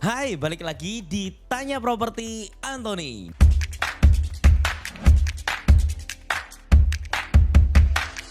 Hai, balik lagi di Tanya Properti Anthony.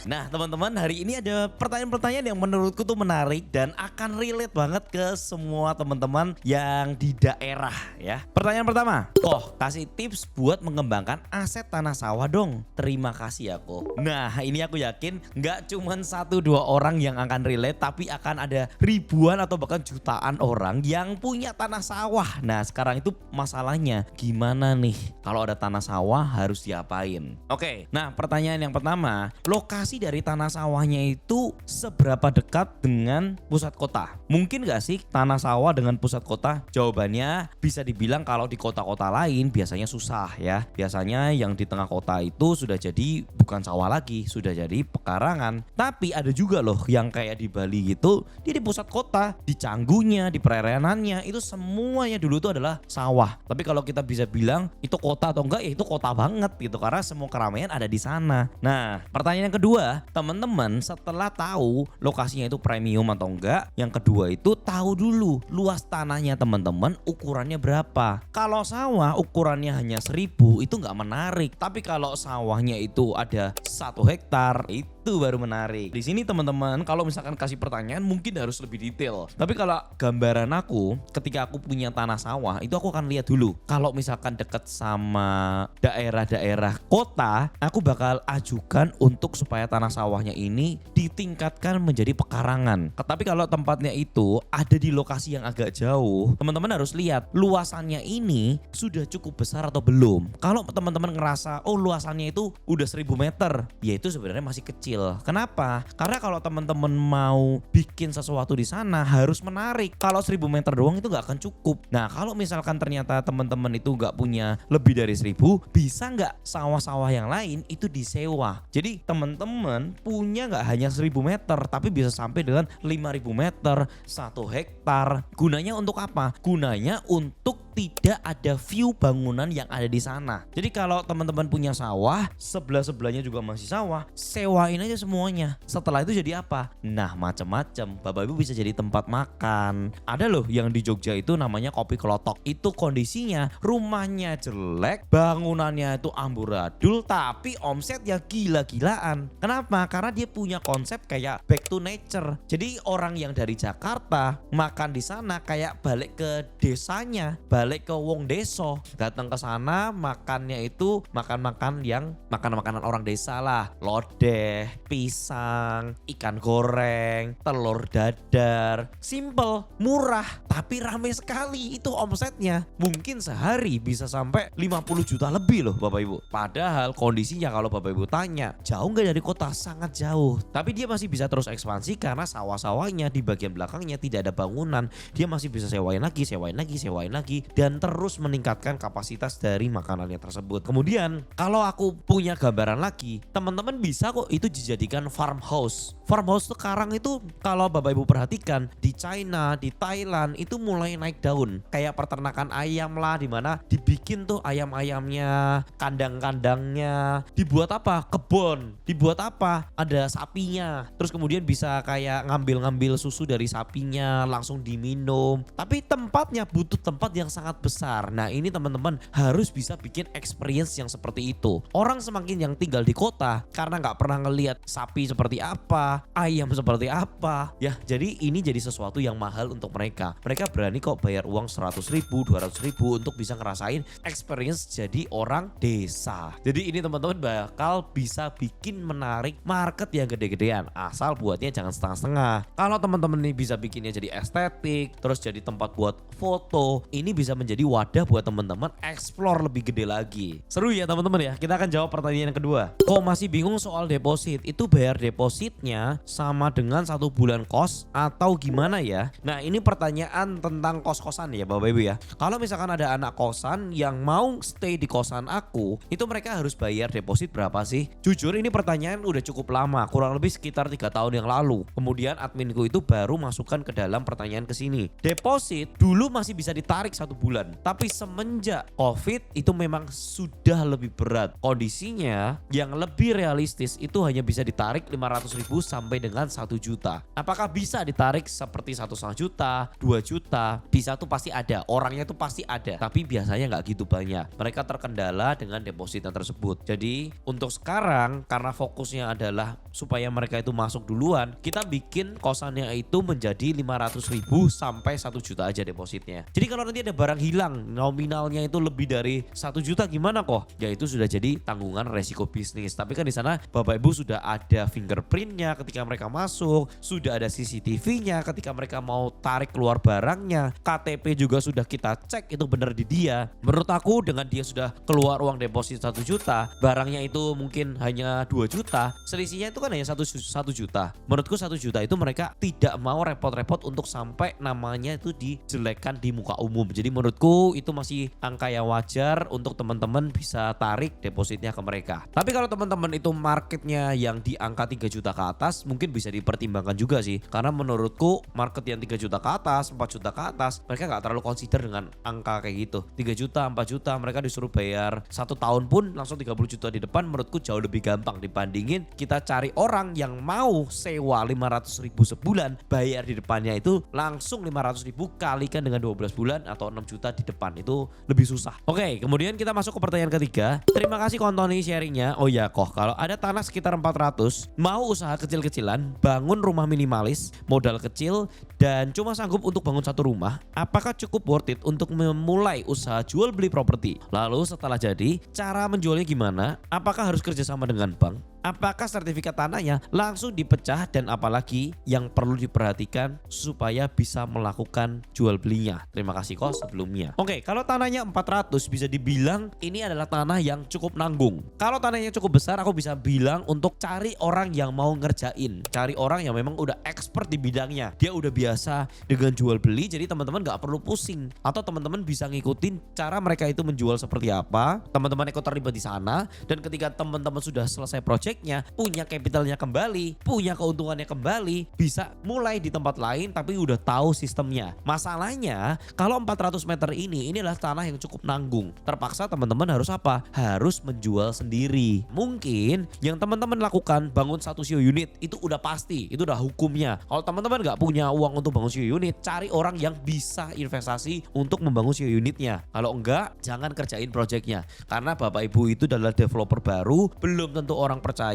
Nah teman-teman, hari ini ada pertanyaan-pertanyaan yang menurutku tuh menarik dan akan relate banget ke semua teman-teman yang di daerah ya. Pertanyaan pertama, kasih tips buat mengembangkan aset tanah sawah dong. Terima kasih aku. Nah ini aku yakin nggak cuman 1-2 orang yang akan relate, tapi akan ada ribuan atau bahkan jutaan orang yang punya tanah sawah. Nah sekarang itu masalahnya gimana nih kalau ada tanah sawah harus diapain? Oke, nah pertanyaan yang pertama, lokasi dari tanah sawahnya itu seberapa dekat dengan pusat kota? Mungkin gak sih tanah sawah dengan pusat kota? Jawabannya bisa dibilang kalau di kota-kota lain biasanya susah ya. Biasanya yang di tengah kota itu sudah jadi bukan sawah lagi, sudah jadi pekarangan. Tapi ada juga loh yang kayak di Bali gitu, dia di pusat kota, di Canggunya, di perairanannya itu semuanya dulu itu adalah sawah. Tapi kalau kita bisa bilang itu kota atau enggak, ya itu kota banget gitu karena semua keramaian ada di sana. Nah, pertanyaan yang kedua, teman-teman setelah tahu lokasinya itu premium atau enggak, yang kedua itu tahu dulu luas tanahnya teman-teman ukurannya berapa. Kalau sawah ukurannya hanya 1000 itu enggak menarik, tapi kalau sawahnya itu ada 1 hektar itu baru menarik. Di sini teman-teman kalau misalkan kasih pertanyaan mungkin harus lebih detail. Tapi kalau gambaran aku ketika aku punya tanah sawah itu aku akan lihat dulu. Kalau misalkan dekat sama daerah-daerah kota, aku bakal ajukan untuk supaya tanah sawahnya ini ditingkatkan menjadi pekarangan. Tapi kalau tempatnya itu ada di lokasi yang agak jauh, teman-teman harus lihat luasannya ini sudah cukup besar atau belum. Kalau teman-teman ngerasa luasannya itu udah 1000 meter, ya itu sebenarnya masih kecil. Kenapa? Karena kalau teman-teman mau bikin sesuatu di sana harus menarik. Kalau 1000 meter doang itu gak akan cukup. Nah kalau misalkan ternyata teman-teman itu gak punya lebih dari 1000, bisa gak sawah-sawah yang lain itu disewa? Jadi teman-teman punya gak hanya 1000 meter, tapi bisa sampai dengan 5000 meter, 1 hektar. Gunanya untuk apa? Gunanya untuk tidak ada view bangunan yang ada di sana. Jadi kalau teman-teman punya sawah, sebelah-sebelahnya juga masih sawah, sewain aja semuanya. Setelah itu jadi apa? Nah macam-macam. Bapak Ibu bisa jadi tempat makan. Ada loh yang di Jogja itu namanya Kopi Klotok. Itu kondisinya rumahnya jelek, bangunannya itu amburadul, tapi omsetnya gila-gilaan. Kenapa? Karena dia punya konsep kayak back to nature. Jadi orang yang dari Jakarta makan di sana kayak balik ke desanya, balik ke wong deso, datang ke sana makannya itu makan-makan yang makanan orang desa lah, lodeh, pisang, ikan goreng, telur dadar, simple, murah, tapi rame sekali. Itu omsetnya mungkin sehari bisa sampai 50 juta lebih loh Bapak Ibu. Padahal kondisinya kalau Bapak Ibu tanya, jauh nggak dari kota? Sangat jauh. Tapi dia masih bisa terus ekspansi karena sawah-sawahnya di bagian belakangnya tidak ada bangunan. Dia masih bisa sewain lagi dan terus meningkatkan kapasitas dari makanannya tersebut. Kemudian kalau aku punya gambaran lagi, teman-teman bisa kok itu dijadikan farmhouse. Farmhouse sekarang itu kalau Bapak Ibu perhatikan di China, di Thailand itu mulai naik daun. Kayak peternakan ayam lah, dimana dibikin tuh ayam-ayamnya, kandang-kandangnya. Dibuat apa? Kebun. Dibuat apa? Ada sapinya. Terus kemudian bisa kayak ngambil-ngambil susu dari sapinya langsung diminum. Tapi tempatnya butuh tempat yang sangat besar. Nah ini teman-teman harus bisa bikin experience yang seperti itu. Orang semakin yang tinggal di kota karena nggak pernah ngelihat sapi seperti apa, ayam seperti apa, ya jadi ini jadi sesuatu yang mahal untuk mereka. Mereka berani kok bayar uang 100.000, 200.000 untuk bisa ngerasain experience jadi orang desa. Jadi ini teman-teman bakal bisa bikin menarik market yang gede-gedean, asal buatnya jangan setengah-setengah. Kalau teman-teman ini bisa bikinnya jadi estetik, terus jadi tempat buat foto, ini bisa menjadi wadah buat teman-teman explore lebih gede lagi. Seru ya teman-teman ya. Kita akan jawab pertanyaan yang kedua. Kok masih bingung soal deposit? Itu bayar depositnya sama dengan 1 bulan kos atau gimana ya? Nah ini pertanyaan tentang kos-kosan ya Bapak Ibu ya. Kalau misalkan ada anak kosan yang mau stay di kosan aku, itu mereka harus bayar deposit berapa sih? Jujur ini pertanyaan udah cukup lama, kurang lebih sekitar 3 tahun yang lalu. Kemudian adminku itu baru masukkan ke dalam pertanyaan ke sini. Deposit dulu masih bisa ditarik 1 bulan. Tapi semenjak COVID itu memang sudah lebih berat. Kondisinya yang lebih realistis itu hanya bisa ditarik 500.000 sampai dengan 1 juta. Apakah bisa ditarik seperti 1,5 juta, 2 juta? Bisa tuh pasti ada, orangnya tuh pasti ada. Tapi biasanya nggak gitu banyak. Mereka terkendala dengan depositnya tersebut. Jadi untuk sekarang karena fokusnya adalah supaya mereka itu masuk duluan, kita bikin kosannya itu menjadi 500.000 sampai 1 juta aja depositnya. Jadi kalau nanti ada barang hilang nominalnya itu lebih dari 1 juta gimana kok? Ya itu sudah jadi tanggungan resiko bisnis. Tapi kan di sana Bapak Ibu sudah ada fingerprintnya ketika mereka masuk, sudah ada CCTV-nya ketika mereka mau tarik keluar barangnya, KTP juga sudah kita cek itu benar di dia. Menurut aku dengan dia sudah keluar uang deposit 1 juta, barangnya itu mungkin hanya 2 juta, selisihnya itu kan hanya 1 juta. Menurutku 1 juta itu mereka tidak mau repot-repot untuk sampai namanya itu dijelekkan di muka umum. Jadi menurutku itu masih angka yang wajar untuk teman-teman bisa tarik depositnya ke mereka. Tapi kalau teman-teman itu marketnya yang di angka 3 juta ke atas, mungkin bisa dipertimbangkan juga sih. Karena menurutku market yang 3 juta ke atas, 4 juta ke atas, mereka gak terlalu consider dengan angka kayak gitu. 3 juta, 4 juta mereka disuruh bayar 1 tahun pun langsung 30 juta di depan, menurutku jauh lebih gampang dibandingin kita cari orang yang mau sewa 500.000 sebulan, bayar di depannya itu langsung 500.000 kalikan dengan 12 bulan atau 6 juta di depan, itu lebih susah. Oke, kemudian kita masuk ke pertanyaan ketiga. Terima kasih Kontoni sharingnya. Oh ya Koh, kalau ada tanah sekitar 400, mau usaha kecil-kecilan, bangun rumah minimalis, modal kecil dan cuma sanggup untuk bangun 1 rumah, apakah cukup worth it untuk memulai usaha jual beli properti? Lalu setelah jadi, cara menjualnya gimana? Apakah harus kerjasama dengan bank? Apakah sertifikat tanahnya langsung dipecah dan apalagi yang perlu diperhatikan supaya bisa melakukan jual belinya? Terima kasih kok sebelumnya. Oke, kalau tanahnya 400 bisa dibilang ini adalah tanah yang cukup nanggung. Kalau tanahnya cukup besar aku bisa bilang untuk cari orang yang mau ngerjain. Cari orang yang memang udah expert di bidangnya. Dia udah biasa dengan jual beli, jadi teman-teman gak perlu pusing. Atau teman-teman bisa ngikutin cara mereka itu menjual seperti apa. Teman-teman ikut terlibat di sana dan ketika teman-teman sudah selesai project, punya capitalnya kembali, punya keuntungannya kembali, bisa mulai di tempat lain tapi udah tahu sistemnya. Masalahnya kalau 400 meter ini adalah tanah yang cukup nanggung. Terpaksa teman-teman harus apa? Harus menjual sendiri. Mungkin yang teman-teman lakukan bangun 1 shio unit itu udah pasti, itu udah hukumnya. Kalau teman-teman gak punya uang untuk bangun shio unit, cari orang yang bisa investasi untuk membangun shio unitnya. Kalau enggak, jangan kerjain projectnya. Karena Bapak Ibu itu adalah developer baru, belum tentu orang percaya,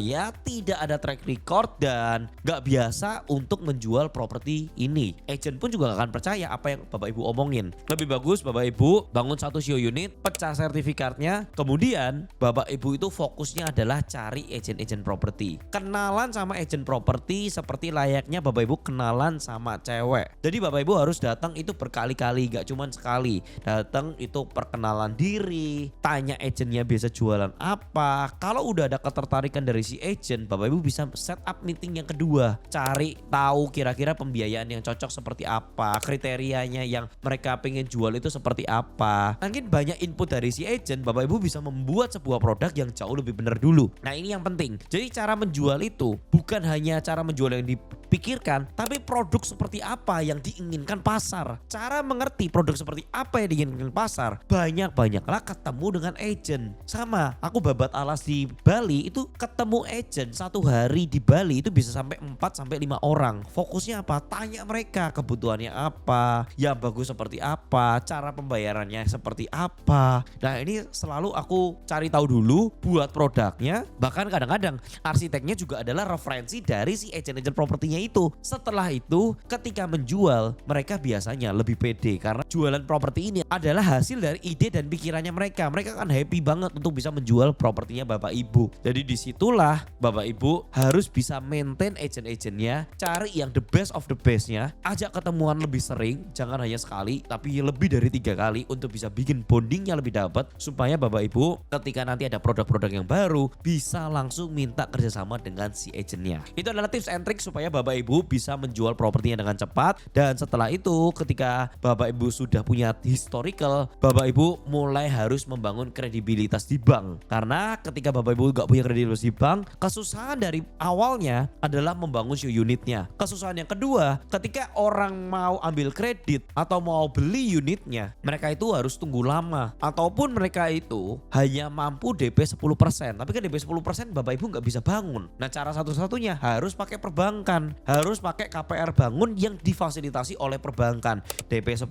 tidak ada track record dan gak biasa untuk menjual properti ini. Agent pun juga gak akan percaya apa yang Bapak Ibu omongin. Lebih bagus Bapak Ibu bangun 1 shio unit, pecah sertifikatnya, kemudian Bapak Ibu itu fokusnya adalah cari agent-agent properti. Kenalan sama agent properti seperti layaknya Bapak Ibu kenalan sama cewek. Jadi Bapak Ibu harus datang itu berkali-kali, gak cuma sekali. Datang itu perkenalan diri, tanya agentnya biasa jualan apa. Kalau udah ada ketertarikan dari si agent, Bapak Ibu bisa set up meeting yang kedua. Cari tahu kira-kira pembiayaan yang cocok seperti apa, kriterianya yang mereka pengen jual itu seperti apa. Mungkin banyak input dari si agent, Bapak Ibu bisa membuat sebuah produk yang jauh lebih benar dulu. Nah ini yang penting. Jadi cara menjual itu bukan hanya cara menjual yang dipikirkan, tapi produk seperti apa yang diinginkan pasar. Cara mengerti produk seperti apa yang diinginkan pasar, banyak-banyaklah ketemu dengan agent. Sama, aku babat alas di Bali itu ketemu agent 1 hari di Bali itu bisa sampai 4-5 orang. Fokusnya apa? Tanya mereka kebutuhannya apa, yang bagus seperti apa, cara pembayarannya seperti apa. Nah ini selalu aku cari tahu dulu buat produknya. Bahkan kadang-kadang arsiteknya juga adalah referensi dari si agent-agent propertinya itu. Setelah itu ketika menjual mereka biasanya lebih pede karena jualan properti ini adalah hasil dari ide dan pikirannya mereka. Mereka kan happy banget untuk bisa menjual propertinya Bapak Ibu. Jadi disitulah Bapak Ibu harus bisa maintain agent-agentnya, cari yang the best of the bestnya, ajak ketemuan lebih sering, jangan hanya sekali tapi lebih dari 3 kali untuk bisa bikin bondingnya lebih dapat supaya Bapak Ibu ketika nanti ada produk-produk yang baru bisa langsung minta kerjasama dengan si agentnya. Itu adalah tips and trick supaya Bapak Ibu bisa menjual propertinya dengan cepat. Dan setelah itu ketika Bapak Ibu sudah punya historical, Bapak Ibu mulai harus membangun kredibilitas di bank. Karena ketika Bapak Ibu gak punya kredibilitas di bank, kesusahan dari awalnya adalah membangun unitnya. Kesusahan yang kedua, ketika orang mau ambil kredit atau mau beli unitnya, mereka itu harus tunggu lama. Ataupun mereka itu hanya mampu DP 10%. Tapi kan DP 10% Bapak Ibu nggak bisa bangun. Nah, cara satu-satunya harus pakai perbankan. Harus pakai KPR Bangun yang difasilitasi oleh perbankan. DP 10%,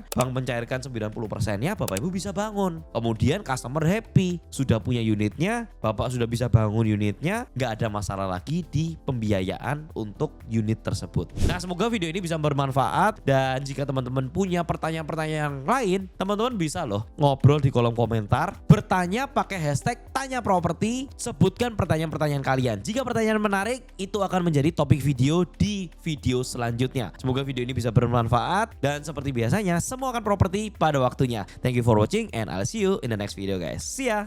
bank mencairkan 90%-nya, Bapak Ibu bisa bangun. Kemudian customer happy, sudah punya unitnya, Bapak sudah bisa bangun unitnya, nggak ada masalah lagi di pembiayaan untuk unit tersebut. Nah, semoga video ini bisa bermanfaat, dan jika teman-teman punya pertanyaan-pertanyaan lain, teman-teman bisa loh ngobrol di kolom komentar, bertanya pakai hashtag tanya properti, sebutkan pertanyaan-pertanyaan kalian. Jika pertanyaan menarik, itu akan menjadi topik video di video selanjutnya. Semoga video ini bisa bermanfaat, dan seperti biasanya semua akan properti pada waktunya. Thank you for watching and I'll see you in the next video guys. See ya.